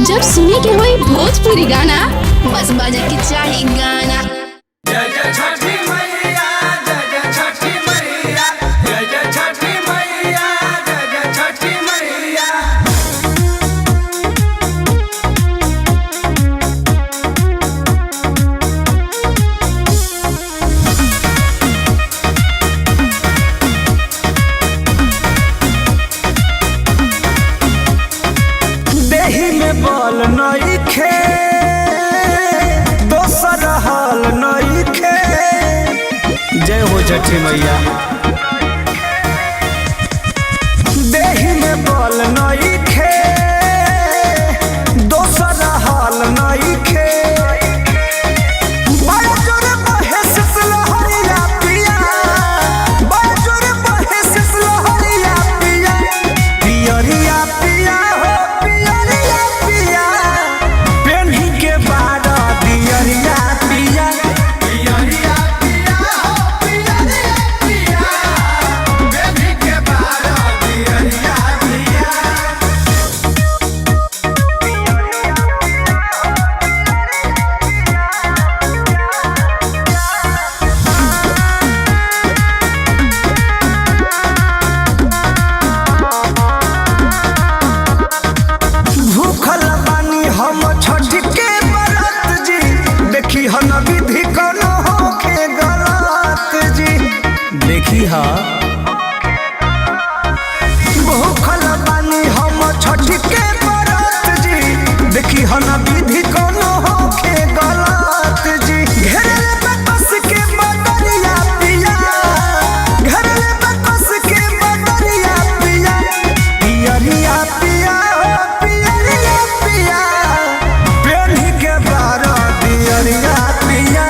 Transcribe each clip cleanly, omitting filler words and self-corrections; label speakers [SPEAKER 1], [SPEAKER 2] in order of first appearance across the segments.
[SPEAKER 1] जब सुने के होई भोजपुरी गाना बस बजे के चाही गाना।
[SPEAKER 2] जय जय छठी मैया, जय जय छठी मैया, जय जय छठी मैया, जय जय छठी मैया। देहि में बल नइखे, दोसर हाल नइखे। जय हो छठी मैया। देहि में बल नइखे, दोसर हाल नइखे। बड़ा जोर बहे सिसलहरिया पिया, बड़ा जोर बहे सिसलहरिया पिया। पियरिया पिया हो पियरिया पिया, पेन्ही के बाड़ा पियरिया पिया। पियरिया पिया हो पियरिया पिया, पेन्ही के बाड़ा पियरिया पिया। भूखल बानी हम छठ के बरत जी, देखी हन विधि कोनो होखे गलत जी। देखी हा भूखल बानी हम छठ के बरत जी, देखी हन विधि कोनो होखे गलत जी। घेरले बकस के बदरिया पिया, घेरले बकस के बदरिया पिया। पियरिया पिया हो पियरिया पिया, पेन्ही के बाड़ा पियरिया पिया।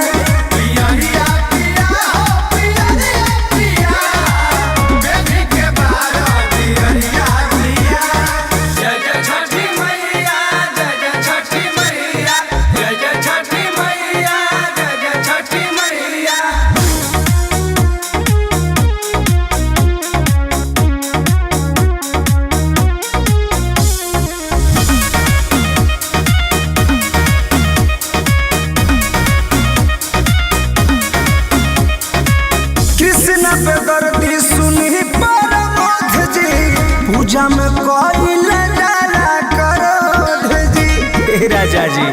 [SPEAKER 2] पियरिया पिया हो पियरिया पिया, पेन्ही के बाड़ा पियरिया पिया। जय जय छठी मैया, जय जय छठी मैया, जय जय छठी मैया, जय जय छठी मैया। कृष्ण पे दर्दी सुनी परमोध जी, पूजा में कोई डाला करोध जी। राजा जी